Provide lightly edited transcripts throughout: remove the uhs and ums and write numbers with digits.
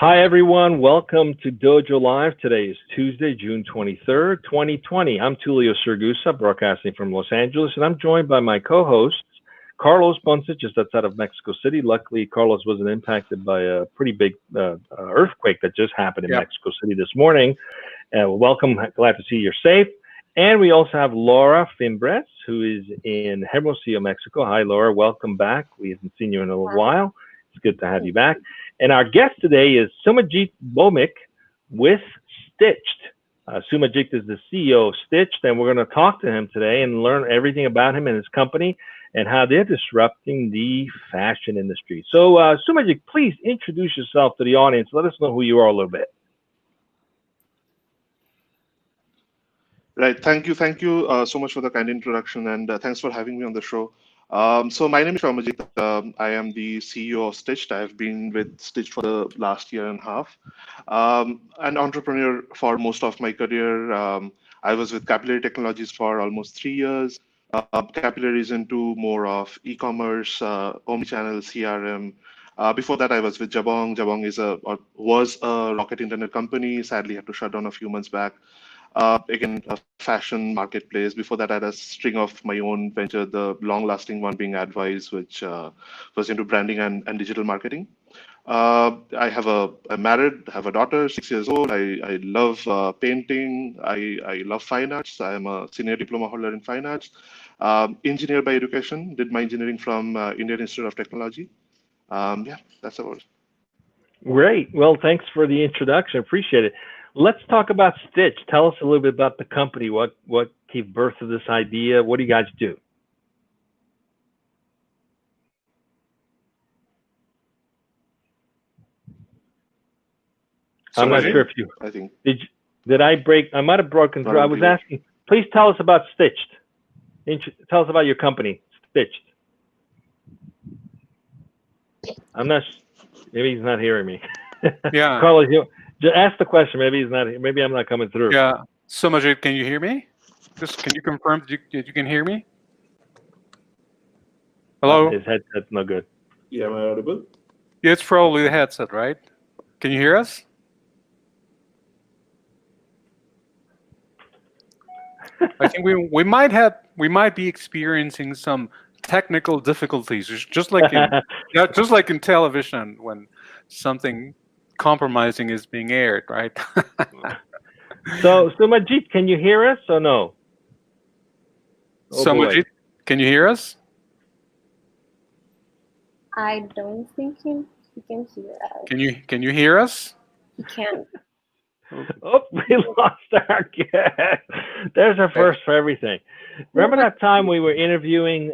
Hi, everyone. Welcome to Dojo Live. Today is Tuesday, June 23rd, 2020. I'm Tulio Sergusa, broadcasting from Los Angeles, and I'm joined by my co-hosts, Carlos Ponce, just outside of Mexico City. Luckily, Carlos wasn't impacted by a pretty big earthquake that just happened in Mexico City this morning. Welcome. Glad to see you're safe. And we also have Laura Fimbres, who is in Hermosillo, Mexico. Hi, Laura. Welcome back. We haven't seen you in a little while. It's good to have you back. And our guest today is Soumajit Bhowmik with Styched. Soumajit is the CEO of Styched, and we're going to talk to him today and learn everything about him and his company and how they're disrupting the fashion industry. So, Soumajit, please introduce yourself to the audience. Let us know who you are a little bit. Right. Thank you so much for the kind introduction, and thanks for having me on the show. So my name is Soumajit. I am the CEO of Styched. I've been with Styched for the last year and a half. An entrepreneur for most of my career. I was with Capillary Technologies for almost 3 years. Capillary is into more of e-commerce, omnichannel, CRM. Before that, I was with Jabong. Jabong was a rocket internet company. Sadly, had to shut down a few months back. Again, a fashion marketplace. Before that, I had a string of my own venture, the long-lasting one being Advice, which was into branding and digital marketing. I'm married, have a daughter, 6 years old. I love painting. I love fine arts. I am a senior diploma holder in fine arts. Engineer by education, did my engineering from Indian Institute of Technology. That's about it. Great. Well, thanks for the introduction. Appreciate it. Let's talk about Styched. Tell us a little bit about the company. What gave birth to this idea? What do you guys do? I'm not sure if you. I think. Did I break? I might have broken through. I was asking. Please tell us about Styched. Tell us about your company, Styched. I'm not. Maybe he's not hearing me. Yeah. Carlos, just ask the question. Maybe he's not. Maybe I'm not coming through. Yeah. Soumajit, can you hear me? Just can you confirm that you can hear me? Hello. His headset's no good. Yeah, am I audible? Yeah, it's probably the headset, right? Can you hear us? I think we might be experiencing some technical difficulties, just like in television when something compromising is being aired, right? So Soumajit, can you hear us or no? Soumajit, can you hear us? I don't think he can hear us. Can you hear us? He can't. Oh, we lost our guest. There's our first for everything. Remember that time we were interviewing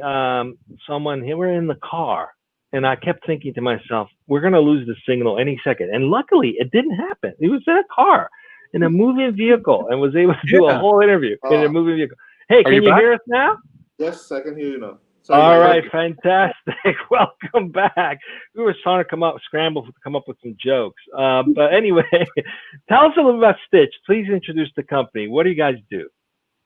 someone? We were in the car, and I kept thinking to myself, "We're going to lose the signal any second." And luckily, it didn't happen. He was in a car, in a moving vehicle, and was able to do a whole interview in a moving vehicle. Hey, can you hear us now? Yes, I can hear you now. Sorry, all right, fantastic. Welcome back. We were trying to scramble to come up with some jokes. But anyway, tell us a little about Styched. Please introduce the company. What do you guys do?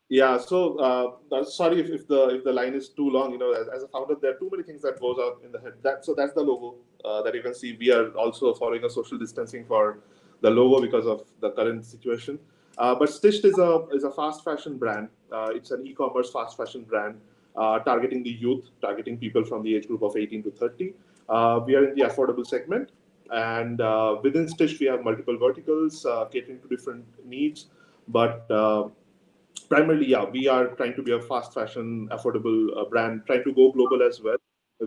Yeah, so sorry if the line is too long. As a founder, there are too many things that goes on in the head. So that's the logo that you can see. We are also following a social distancing for the logo because of the current situation. But Styched is a fast fashion brand. It's an e-commerce fast fashion brand. Targeting the youth, targeting people from the age group of 18 to 30. We are in the affordable segment, and within Styched, we have multiple verticals catering to different needs. But primarily, we are trying to be a fast fashion, affordable brand, trying to go global as well.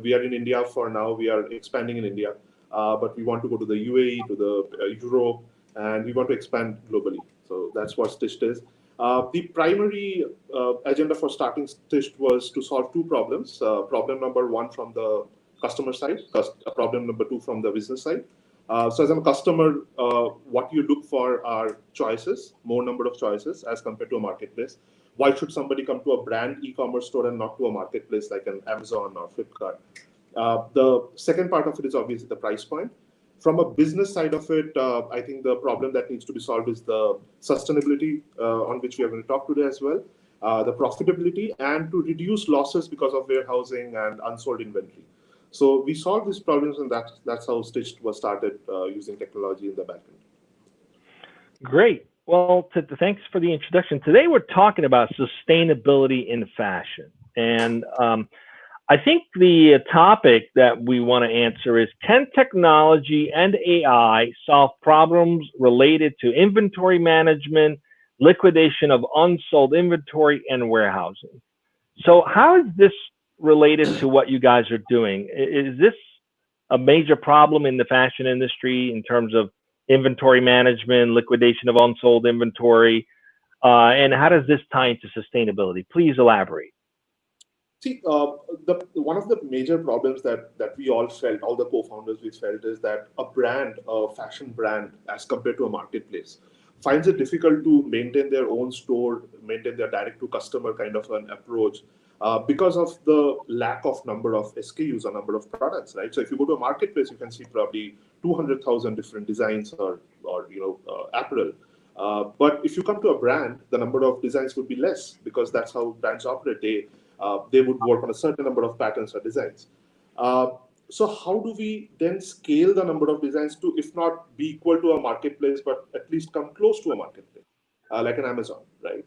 We are in India for now. We are expanding in India, but we want to go to the UAE, to the Europe, and we want to expand globally. So that's what Styched is. The primary agenda for starting Styched was to solve two problems. Problem number one from the customer side, problem number two from the business side. So as a customer, what you look for are choices, more number of choices as compared to a marketplace. Why should somebody come to a brand e-commerce store and not to a marketplace like an Amazon or Flipkart? The second part of it is obviously the price point. From a business side of it, I think the problem that needs to be solved is the sustainability, on which we are going to talk today as well, the profitability, and to reduce losses because of warehousing and unsold inventory. So we solved these problems, and that's how Styched was started using technology in the backend. Great. Well, thanks for the introduction. Today we're talking about sustainability in fashion. And I think the topic that we want to answer is, can technology and AI solve problems related to inventory management, liquidation of unsold inventory, and warehousing? So how is this related to what you guys are doing? Is this a major problem in the fashion industry in terms of inventory management, liquidation of unsold inventory, and how does this tie into sustainability? Please elaborate. See, one of the major problems that we all felt, all the co-founders we felt, is that a fashion brand, as compared to a marketplace, finds it difficult to maintain their own store, maintain their direct-to-customer kind of an approach, because of the lack of number of SKUs or number of products, right? So if you go to a marketplace, you can see probably 200,000 different designs or apparel. But if you come to a brand, the number of designs would be less, because that's how brands operate. They would work on a certain number of patterns or designs. So how do we then scale the number of designs to, if not be equal to a marketplace, but at least come close to a marketplace, like an Amazon, right?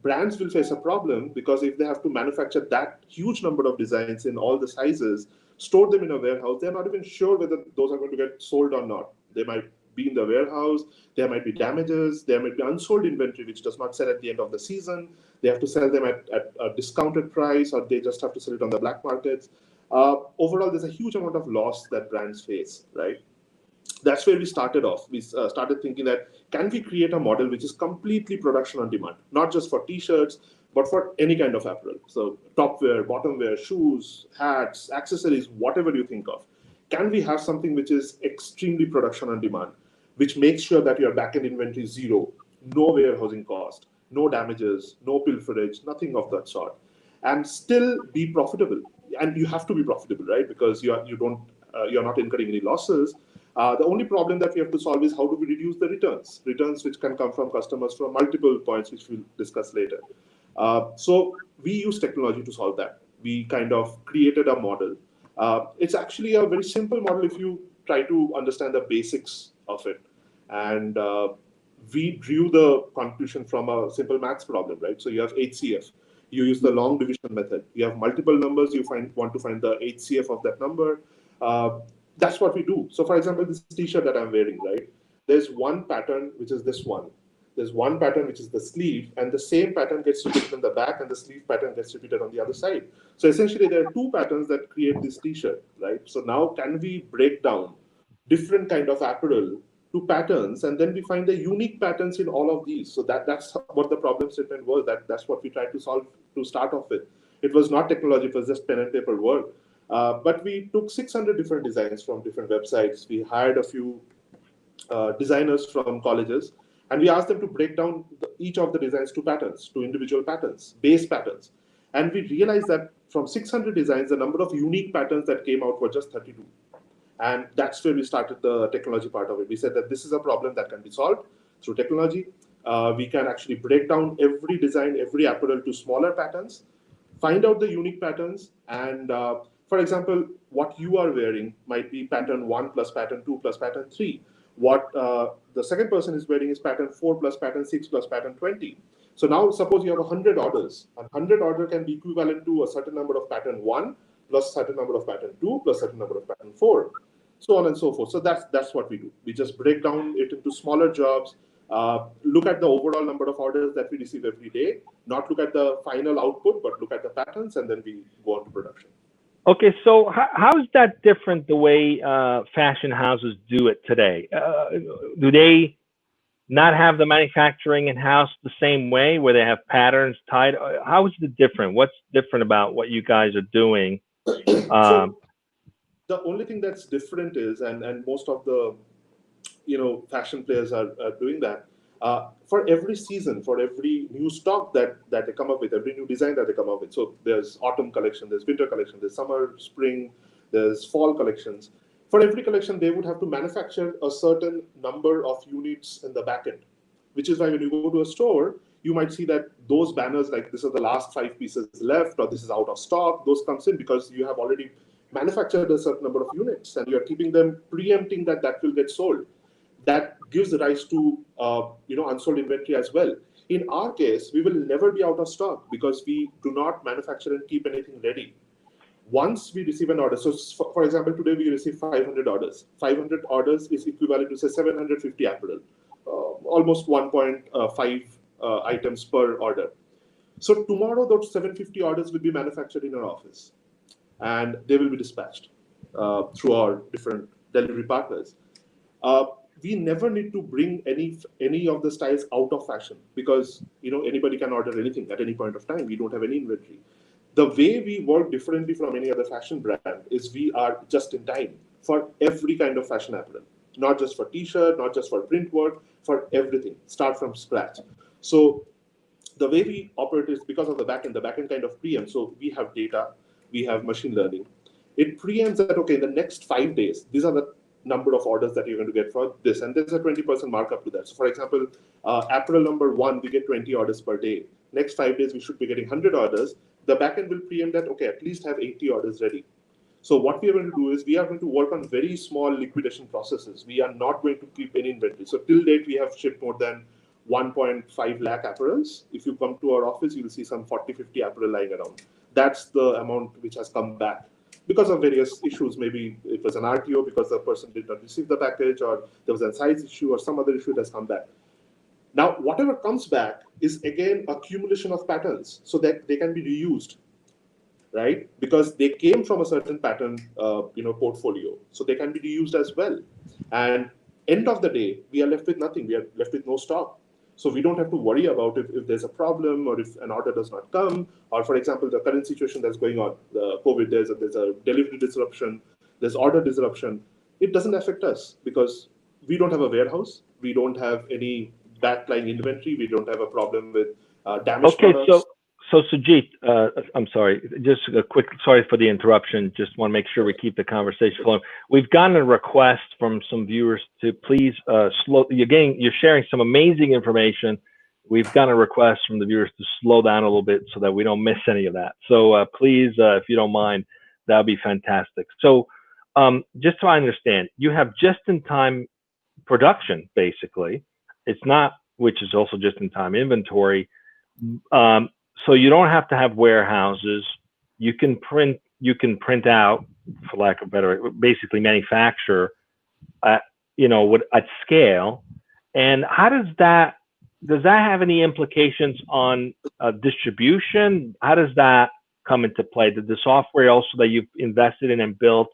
Brands will face a problem, because if they have to manufacture that huge number of designs in all the sizes, store them in a warehouse, they're not even sure whether those are going to get sold or not. They might be in the warehouse, there might be damages, there might be unsold inventory which does not sell at the end of the season. They have to sell them at a discounted price, or they just have to sell it on the black markets. Overall, there's a huge amount of loss that brands face, right? That's where we started off. We started thinking that, can we create a model which is completely production on demand, not just for t-shirts, but for any kind of apparel. So top wear, bottom wear, shoes, hats, accessories, whatever you think of. Can we have something which is extremely production on demand, which makes sure that your backend inventory is zero, no warehousing cost, no damages, no pilferage, nothing of that sort, and still be profitable? And you have to be profitable, right? Because you're not incurring any losses. The only problem that we have to solve is, how do we reduce the returns? Returns which can come from customers from multiple points, which we'll discuss later. So we use technology to solve that. We kind of created a model. It's actually a very simple model if you try to understand the basics of it. And we drew the conclusion from a simple maths problem, right? So you have HCF. You use the long division method. You have multiple numbers. You want to find the HCF of that number. That's what we do. So for example, this t-shirt that I'm wearing, right? There's one pattern, which is this one. There's one pattern, which is the sleeve, and the same pattern gets repeated in the back, and the sleeve pattern gets repeated on the other side. So essentially, there are two patterns that create this t-shirt, right? So now, can we break down different kind of apparel to patterns, and then we find the unique patterns in all of these? So that's what the problem statement was. That's what we tried to solve to start off with. It was not technology, it was just pen and paper work. But we took 600 different designs from different websites. We hired a few designers from colleges, and we asked them to break down each of the designs to patterns, to individual patterns, base patterns. And we realized that from 600 designs, the number of unique patterns that came out were just 32. And that's where we started the technology part of it. We said that this is a problem that can be solved through technology. We can actually break down every design, every apparel to smaller patterns, find out the unique patterns, and for example, what you are wearing might be pattern 1 plus pattern 2 plus pattern 3. What the second person is wearing is pattern 4 plus pattern 6 plus pattern 20. So now suppose you have 100 orders. And 100 order can be equivalent to a certain number of pattern 1 plus certain number of pattern 2 plus certain number of pattern 4, so on and so forth. So that's what we do. We just break down it into smaller jobs, look at the overall number of orders that we receive every day, not look at the final output, but look at the patterns, and then we go on to production. Okay, so how is that different the way fashion houses do it today? Do they not have the manufacturing in-house the same way, where they have patterns tied? How is it different? What's different about what you guys are doing? So the only thing that's different is, and most of the fashion players are doing that, for every season, for every new stock that they come up with, every new design that they come up with. So there's autumn collection, there's winter collection, there's summer, spring, there's fall collections. For every collection, they would have to manufacture a certain number of units in the back end, which is why when you go to a store, you might see that those banners, like this is the last 5 pieces left, or this is out of stock, those comes in because you have already manufactured a certain number of units and you're keeping them preempting that will get sold. That gives rise to unsold inventory as well. In our case, we will never be out of stock because we do not manufacture and keep anything ready. Once we receive an order, so for example, today we receive 500 orders. 500 orders is equivalent to say 750 apparel, almost 1.5 items per order. So tomorrow those 750 orders will be manufactured in our office and they will be dispatched through our different delivery partners. We never need to bring any of the styles out of fashion because anybody can order anything at any point of time. We don't have any inventory. The way we work differently from any other fashion brand is we are just in time for every kind of fashion apparel, not just for t-shirt, not just for print work, for everything. Start from scratch. So the way we operate is because of the backend. The backend kind of preempts. So we have data, we have machine learning. It preempts that, okay, in the next 5 days, these are the number of orders that you're going to get for this. And there's a 20% markup to that. So for example, apparel number 1, we get 20 orders per day. Next 5 days, we should be getting 100 orders. The backend will preempt that, okay, at least have 80 orders ready. So what we are going to do is we are going to work on very small liquidation processes. We are not going to keep any inventory. So till date, we have shipped more than 1.5 lakh apparels. If you come to our office, you'll see some 40, 50 apparel lying around. That's the amount which has come back because of various issues. Maybe it was an RTO because the person did not receive the package, or there was a size issue or some other issue that has come back. Now, whatever comes back is again accumulation of patterns so that they can be reused, right? Because they came from a certain pattern, portfolio, so they can be reused as well. And end of the day, we are left with nothing. We are left with no stock. So we don't have to worry about if there's a problem or if an order does not come, or for example, the current situation that's going on, the COVID, there's a delivery disruption, there's order disruption. It doesn't affect us because we don't have a warehouse. We don't have any backline inventory. We don't have a problem with damaged products. So Sujit, I'm sorry, just a quick, sorry for the interruption. Just want to make sure we keep the conversation flowing. We've gotten a request from some viewers to please slow. You're sharing some amazing information. We've gotten a request from the viewers to slow down a little bit so that we don't miss any of that. So please, if you don't mind, that would be fantastic. So just so I understand, you have just-in-time production, basically. It's not, which is also just-in-time inventory. So you don't have to have warehouses. You can print out, for lack of better, basically manufacture, at scale. And how does that have any implications on distribution? How does that come into play? Did the software also that you've invested in and built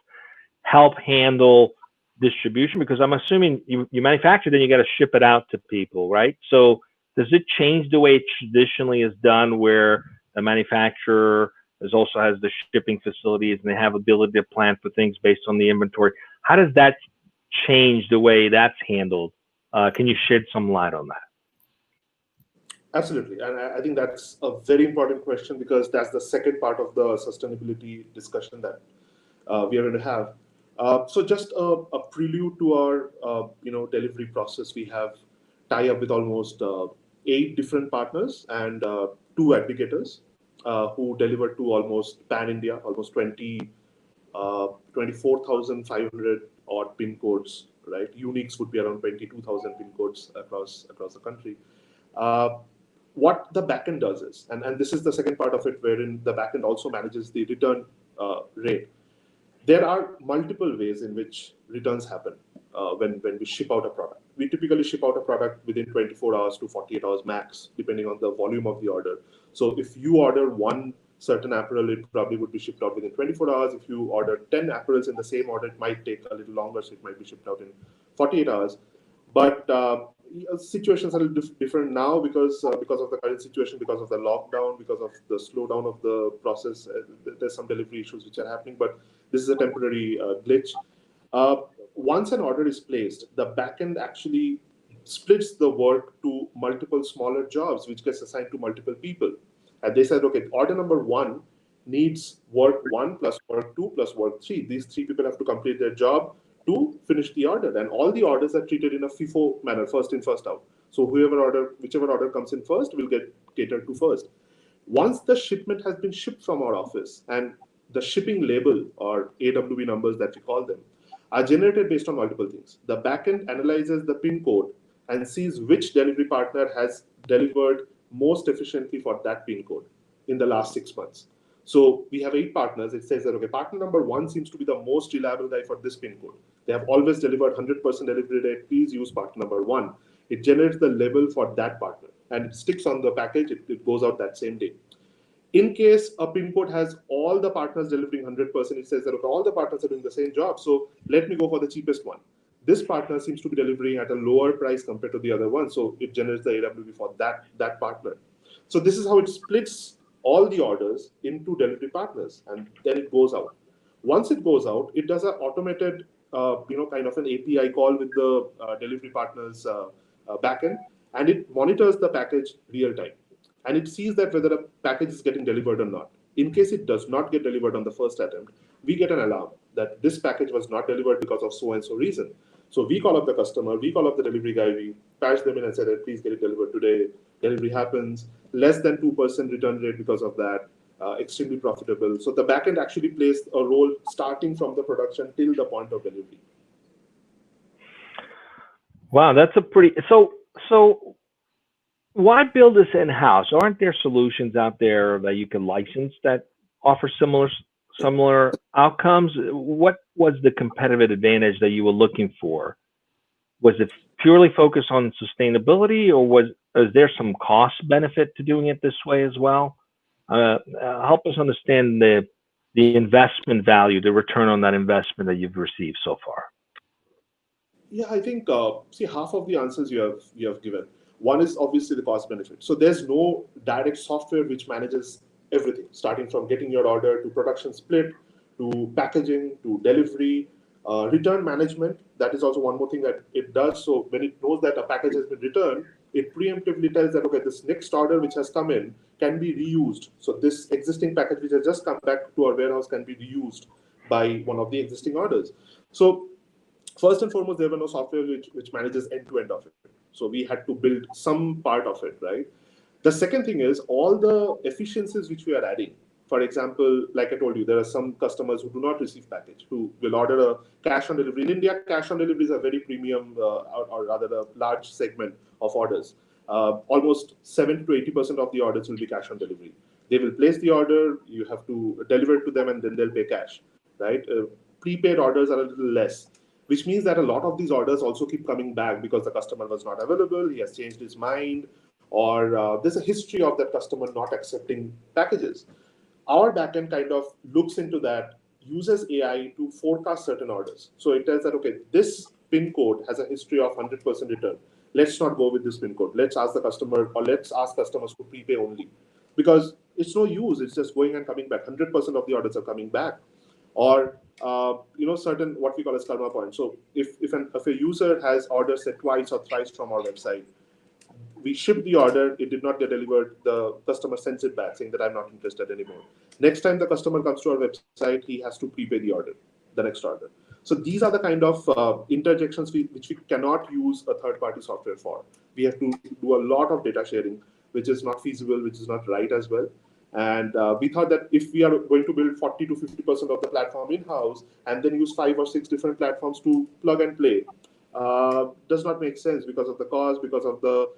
help handle distribution? Because I'm assuming you manufacture, then you got to ship it out to people, right? So does it change the way it traditionally is done, where the manufacturer also has the shipping facilities and they have ability to plan for things based on the inventory? How does that change the way that's handled? Can you shed some light on that? Absolutely, and I think that's a very important question because that's the second part of the sustainability discussion that we are going to have. So just a prelude to our delivery process, we have tie up with almost 8 different partners and 2 aggregators who deliver to almost pan-India, almost 24,500 odd pin codes, right? Uniques would be around 22,000 pin codes across the country. What the backend does is, and this is the second part of it, wherein the backend also manages the return rate. There are multiple ways in which returns happen when we ship out a product. We typically ship out a product within 24 hours to 48 hours max, depending on the volume of the order. So if you order one certain apparel, it probably would be shipped out within 24 hours. If you order 10 apparels in the same order, it might take a little longer, so it might be shipped out in 48 hours. But situations are a little different now because of the current situation, because of the lockdown, because of the slowdown of the process. There's some delivery issues which are happening, but this is a temporary glitch. Once an order is placed, the backend actually splits the work to multiple smaller jobs, which gets assigned to multiple people. And they said, okay, order number 1 needs work 1 plus work 2 plus work 3. These 3 people have to complete their job to finish the order. And all the orders are treated in a FIFO manner, first in, first out. So whichever order comes in first will get catered to first. Once the shipment has been shipped from our office and the shipping label, or AWB numbers that we call them, are generated based on multiple things. The backend analyzes the pin code and sees which delivery partner has delivered most efficiently for that pin code in the last 6 months. So we have 8 partners. It says that, okay, partner number 1 seems to be the most reliable guy for this pin code. They have always delivered 100% delivery rate. Please use partner number 1. It generates the label for that partner and it sticks on the package. It goes out that same day. In case a pin code has all the partners delivering 100%, it says that, okay, all the partners are doing the same job, so let me go for the cheapest one. This partner seems to be delivering at a lower price compared to the other one, so it generates the AWB for that partner. So this is how it splits all the orders into delivery partners, and then it goes out. Once it goes out, it does an automated, kind of an API call with the delivery partner's backend, and it monitors the package real time. And it sees that whether a package is getting delivered or not. In case it does not get delivered on the first attempt, we get an alarm that this package was not delivered because of so and so reason. So we call up the customer, we call up the delivery guy, we patch them in and say that please get it delivered today. Delivery happens, less than 2% return rate because of that, extremely profitable. So the backend actually plays a role starting from the production till the point of delivery. Wow, that's a pretty so why build this in-house? Aren't there solutions out there that you can license that offer similar outcomes? What was the competitive advantage that you were looking for? Was it purely focused on sustainability, or is there some cost benefit to doing it this way as well? Help us understand the investment value, the return on that investment that you've received so far. Yeah, I think half of the answers you have given. One is obviously the cost benefit. So there's no direct software which manages everything, starting from getting your order to production split, to packaging, to delivery, return management. That is also one more thing that it does. So when it knows that a package has been returned, it preemptively tells that, okay, this next order which has come in can be reused. So this existing package which has just come back to our warehouse can be reused by one of the existing orders. So first and foremost, there were no software which manages end-to-end of it. So we had to build some part of it, right? The second thing is all the efficiencies which we are adding. For example, like I told you, there are some customers who do not receive package, who will order a cash on delivery. In India, cash on delivery is a very premium, or rather a large segment of orders. Almost 70 to 80% of the orders will be cash on delivery. They will place the order, you have to deliver it to them, and then they'll pay cash, right? Prepaid orders are a little less, which means that a lot of these orders also keep coming back because the customer was not available, he has changed his mind, or there's a history of that customer not accepting packages. Our backend kind of looks into that, uses AI to forecast certain orders. So it tells that, okay, this pin code has a history of 100% return. Let's not go with this pin code. Let's ask the customer, or let's ask customers to prepay only. Because it's no use, it's just going and coming back. 100% of the orders are coming back. Or certain what we call as karma points. So if a user has ordered say twice or thrice from our website, we ship the order, it did not get delivered, the customer sends it back saying that I'm not interested anymore. Next time the customer comes to our website, he has to prepay the order, the next order. So these are the kind of interjections which we cannot use a third-party software for. We have to do a lot of data sharing, which is not feasible, which is not right as well. And we thought that if we are going to build 40 to 50% of the platform in-house and then use 5 or 6 different platforms to plug and play, does not make sense because of the cost, because of the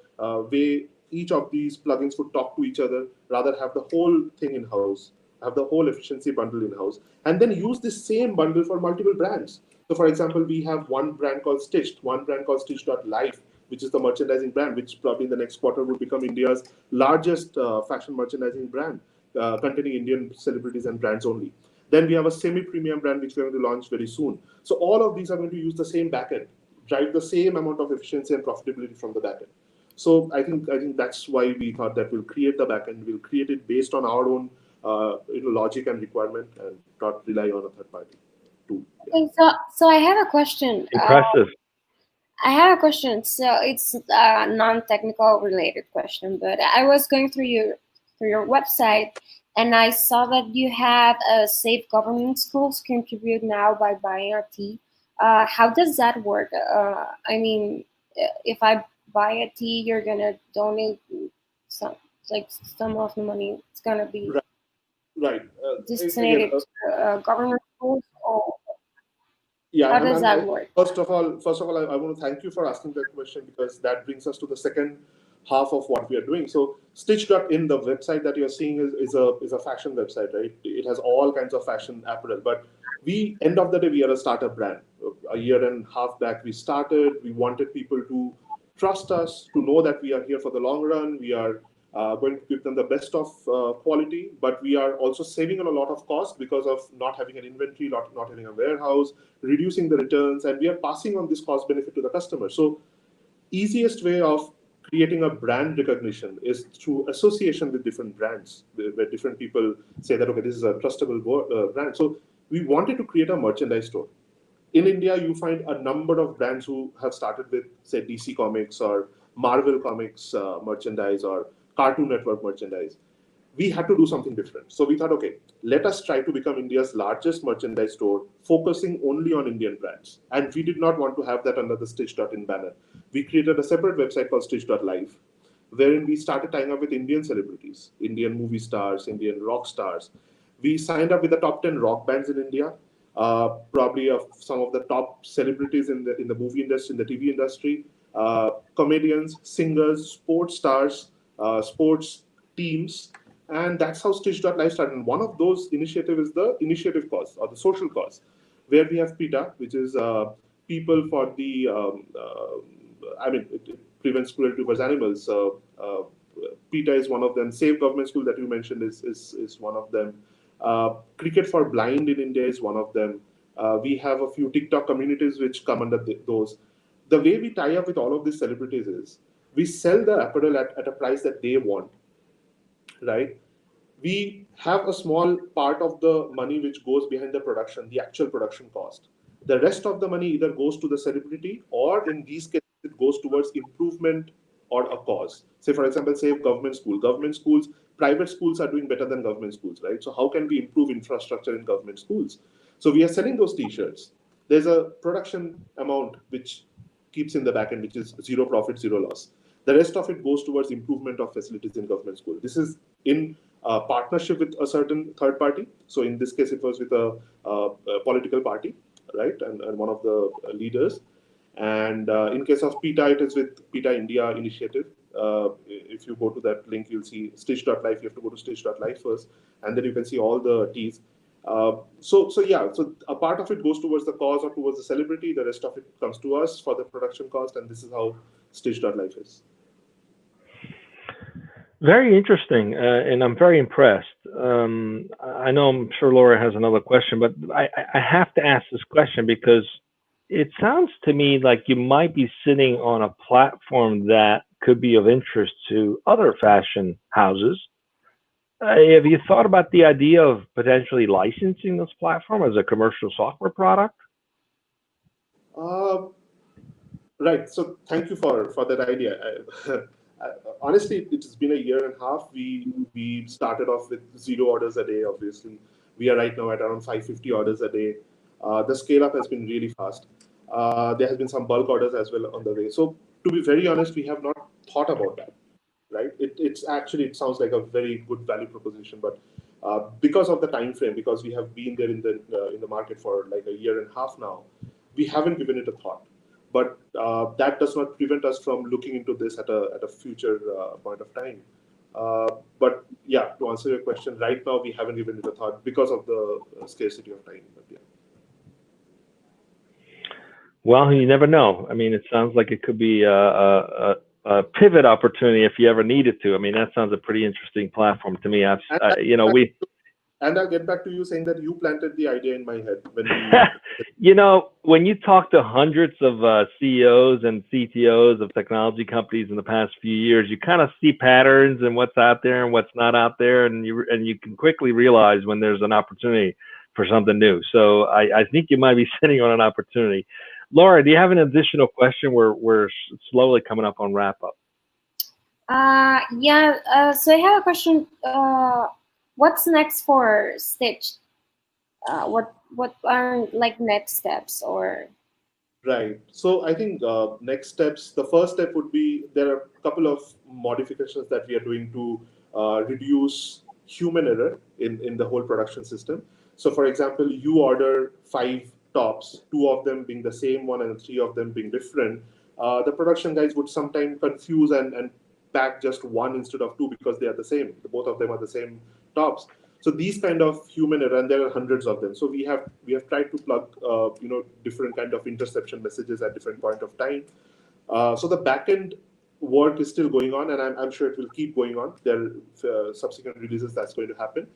way each of these plugins would talk to each other. Rather have the whole thing in-house, have the whole efficiency bundle in-house, and then use this same bundle for multiple brands. So for example, we have one brand called Styched, one brand called Stitch.life, which is the merchandising brand, which probably in the next quarter will become India's largest fashion merchandising brand, containing Indian celebrities and brands only. Then we have a semi-premium brand, which we're going to launch very soon. So all of these are going to use the same backend, drive the same amount of efficiency and profitability from the backend. So I think that's why we thought that we'll create the backend, we'll create it based on our own logic and requirement, and not rely on a third party tool. Yeah. Okay, so I have a question. Impressive. I have a question. So it's a non-technical related question, but I was going through your website, and I saw that you have a safe government schools contribute now by buying a tea. How does that work? I mean, if I buy a tea, you're gonna donate some of the money. It's gonna be. Right. Right. destinated to government schools, or Yeah, how does that work? first of all, I want to thank you for asking that question, because that brings us to the second half of what we are doing. So, Stitched.in, the website that you're seeing, is a fashion website, right? It has all kinds of fashion apparel, but end of the day, we are a startup brand. A year and a half back, we started. We wanted people to trust us, to know that we are here for the long run. We are going to give them the best of quality, but we are also saving on a lot of cost because of not having an inventory, not having a warehouse, reducing the returns, and we are passing on this cost benefit to the customer. So, easiest way of creating a brand recognition is through association with different brands, where different people say that, okay, this is a trustable brand. So we wanted to create a merchandise store. In India, you find a number of brands who have started with, say, DC Comics or Marvel Comics merchandise or Cartoon Network merchandise. We had to do something different. So we thought, okay, let us try to become India's largest merchandise store, focusing only on Indian brands. And we did not want to have that under the Stitch.in banner. We created a separate website called Stitch.live, wherein we started tying up with Indian celebrities, Indian movie stars, Indian rock stars. We signed up with the top 10 rock bands in India, probably of some of the top celebrities in the movie industry, in the TV industry, comedians, singers, sports stars, sports teams, and that's how Stitch.live started. And one of those initiatives is the initiative cause or the social cause, where we have PETA, which is people for the, it prevents cruelty towards animals. PETA is one of them. Save Government School that you mentioned is one of them. Cricket for Blind in India is one of them. We have a few TikTok communities which come under those. The way we tie up with all of these celebrities is we sell the apparel at a price that they want, right? We have a small part of the money which goes behind the production, the actual production cost. The rest of the money either goes to the celebrity, or in these cases, it goes towards improvement or a cause. Say, for example, save government school. Government schools, private schools are doing better than government schools, right? So how can we improve infrastructure in government schools? So we are selling those T-shirts. There's a production amount which keeps in the back end, which is zero profit, zero loss. The rest of it goes towards improvement of facilities in government school. This is in partnership with a certain third party. So in this case, it was with a political party, right, and one of the leaders. And in case of PETA, it is with PETA India initiative. If you go to that link, you'll see Stitch.live. You have to go to Stitch.live first, and then you can see all the T's. So a part of it goes towards the cause or towards the celebrity. The rest of it comes to us for the production cost, and this is how Stitch.live is. Very interesting, and I'm very impressed. I know I'm sure Laura has another question, but I have to ask this question because it sounds to me like you might be sitting on a platform that could be of interest to other fashion houses. Have you thought about the idea of potentially licensing this platform as a commercial software product? Right. So thank you for that idea. Honestly, it's been a year and a half. We started off with 0 orders a day. Obviously, we are right now at around 550 orders a day. The scale up has been really fast. There has been some bulk orders as well on the way. So to be very honest, we have not thought about that. Right? It sounds like a very good value proposition, but because of the time frame, because we have been there in the market for like a year and a half now, we haven't given it a thought. But that does not prevent us from looking into this at a future point of time. But yeah, to answer your question, right now we haven't given it a thought because of the scarcity of time. But yeah. Well, you never know. I mean, it sounds like it could be a pivot opportunity if you ever needed to. I mean, that sounds a pretty interesting platform to me. And I'll get back to you saying that you planted the idea in my head when when you talk to hundreds of CEOs and CTOs of technology companies in the past few years, you kind of see patterns and what's out there and what's not out there, and you can quickly realize when there's an opportunity for something new. So I think you might be sitting on an opportunity. Laura, do you have an additional question? We're slowly coming up on wrap up. So I have a question. What's next for Styched? What are like next steps or? Right. So I think next steps. The first step would be there are a couple of modifications that we are doing to reduce human error in the whole production system. So for example, you order 5 tops, 2 of them being the same one and 3 of them being different. The production guys would sometimes confuse and pack just 1 instead of 2 because they are the same. Both of them are the same tops. So these kind of human error, and there are hundreds of them. So we have tried to plug different kind of interception messages at different point of time. So the backend work is still going on, and I'm sure it will keep going on. There are subsequent releases that's going to happen.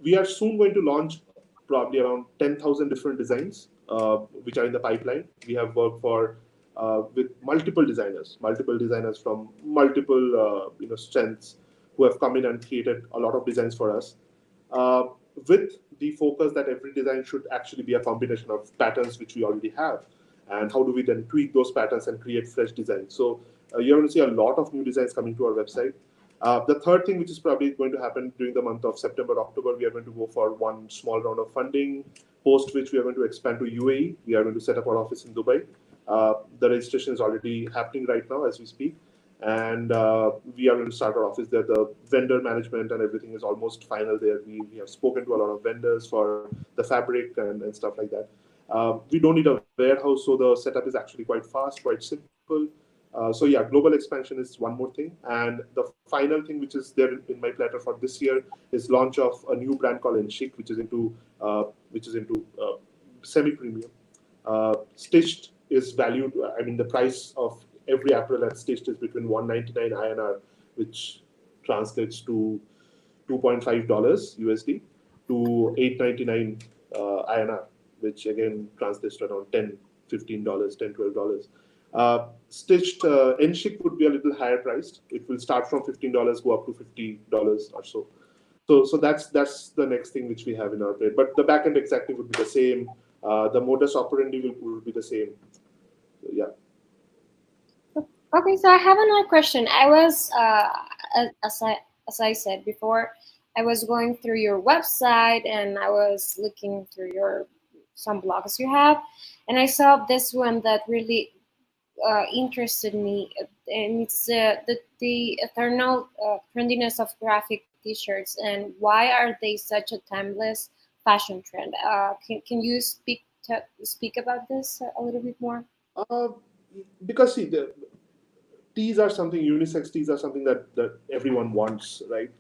We are soon going to launch probably around 10,000 different designs, which are in the pipeline. We have worked with multiple designers from multiple strengths who have come in and created a lot of designs for us, with the focus that every design should actually be a combination of patterns which we already have, and how do we then tweak those patterns and create fresh designs. So you're going to see a lot of new designs coming to our website. The third thing, which is probably going to happen during the month of September, October, we are going to go for one small round of funding, post which we are going to expand to UAE. We are going to set up our office in Dubai. The registration is already happening right now as we speak. And we are going to start our office there. The vendor management and everything is almost final there. We have spoken to a lot of vendors for the fabric and stuff like that. We don't need a warehouse, so the setup is actually quite fast, quite simple. So yeah, global expansion is one more thing. And the final thing which is there in my platter for this year is launch of a new brand called Enchic, which is into semi-premium. Stitched is valued, the price of every apparel at Stitched is between 199 INR, which translates to $2.5 USD, to 899 INR, which again translates to around $10, $15, $10, $12. Stitched Enchic would be a little higher priced. It will start from $15, go up to $50 or so. So that's the next thing which we have in our plate. But the backend exactly would be the same. The modus operandi will be the same. So, yeah. Okay, so I have another question. I was, as I said before, I was going through your website and I was looking through some blogs you have, and I saw this one that really interested me, and it's the eternal trendiness of graphic T-shirts, and why are they such a timeless fashion trend? Can you speak about this a little bit more? Because see, the tees are something, unisex tees are something that everyone wants, right?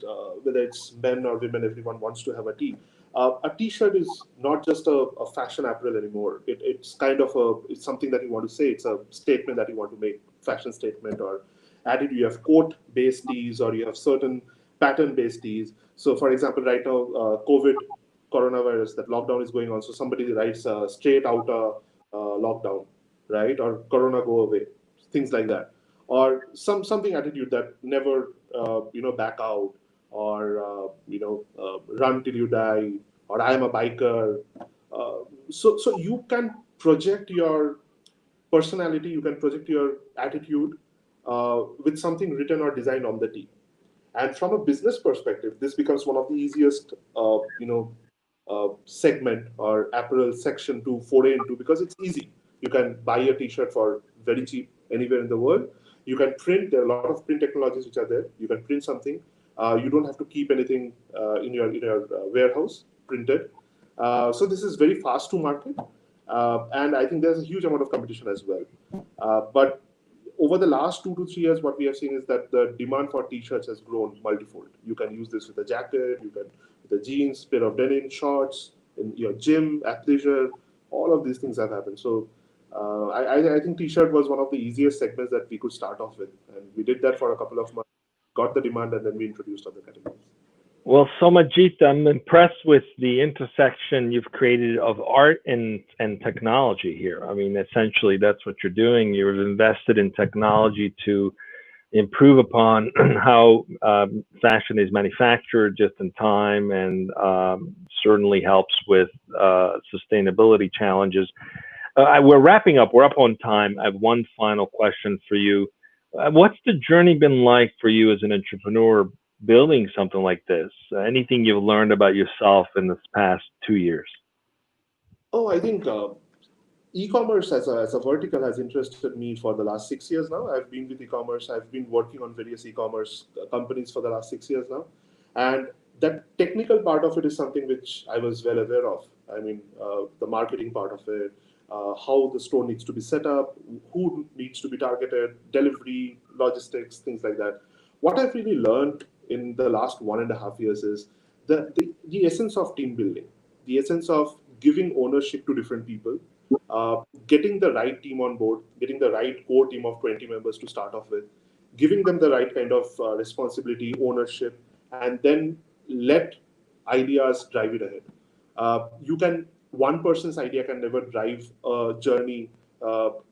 Whether it's men or women, everyone wants to have a tee. A t-shirt is not just a fashion apparel anymore. It's kind of it's something that you want to say. It's a statement that you want to make, fashion statement or attitude. You have quote-based tees or you have certain pattern-based tees. So for example, right now, coronavirus, that lockdown is going on. So somebody writes straight out lockdown, right? Or corona go away, things like that. Or something attitude that never, back out, or run till you die, or I am a biker. So you can project your personality, you can project your attitude with something written or designed on the tee. And from a business perspective, this becomes one of the easiest, segment or apparel section to foray into, because it's easy. You can buy a t-shirt for very cheap anywhere in the world. You can print. There are a lot of print technologies which are there. You can print something. You don't have to keep anything in your warehouse printed. So this is very fast to market, and I think there's a huge amount of competition as well. But over the last 2 to 3 years, what we have seen is that the demand for t-shirts has grown multifold. You can use this with a jacket, you can with a jeans, pair of denim, shorts, in your gym, athleisure. All of these things have happened. So I think t-shirt was one of the easiest segments that we could start off with, and we did that for a couple of months, got the demand, and then we introduced other categories. Well, Soumajit, I'm impressed with the intersection you've created of art and technology here. I mean, essentially, that's what you're doing. You've invested in technology to improve upon how fashion is manufactured just in time, and certainly helps with sustainability challenges. We're wrapping up. We're up on time. I have one final question for you. What's the journey been like for you as an entrepreneur building something like this? Anything you've learned about yourself in this past 2 years? Oh, I think e-commerce as a vertical has interested me for the last 6 years now. I've been with e-commerce. I've been working on various e-commerce companies for the last 6 years now. And that technical part of it is something which I was well aware of. I mean, the marketing part of it, how the store needs to be set up, who needs to be targeted, delivery, logistics, things like that. What I've really learned in the last 1.5 years is the essence of team building, the essence of giving ownership to different people, getting the right team on board, getting the right core team of 20 members to start off with, giving them the right kind of responsibility, ownership, and then let ideas drive it ahead. One person's idea can never drive a journey,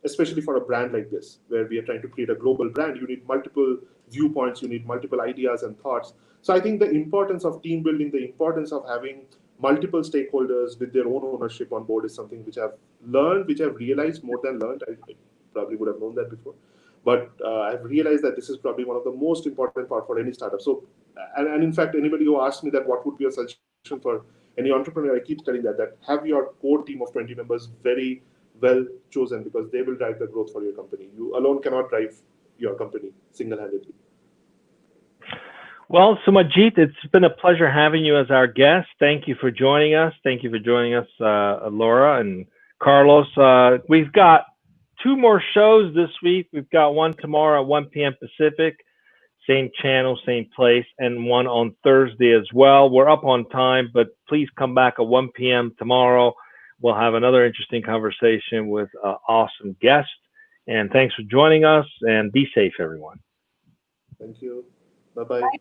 especially for a brand like this, where we are trying to create a global brand. You need multiple viewpoints, you need multiple ideas and thoughts. So I think the importance of team building, the importance of having multiple stakeholders with their own ownership on board is something which I've learned, which I've realized more than learned. I probably would have known that before. But I've realized that this is probably one of the most important part for any startup. So, and in fact, anybody who asks me that what would be a suggestion for any entrepreneur, I keep telling that have your core team of 20 members very well chosen, because they will drive the growth for your company. You alone cannot drive your company single-handedly. Well, Soumajit, it's been a pleasure having you as our guest. Thank you for joining us. Thank you for joining us, Laura and Carlos. We've got 2 more shows this week. We've got one tomorrow at 1 p.m. Pacific, same channel, same place, and one on Thursday as well. We're up on time, but please come back at 1 p.m. tomorrow. We'll have another interesting conversation with an awesome guest. And thanks for joining us, and be safe, everyone. Thank you. Bye-bye. Bye-bye.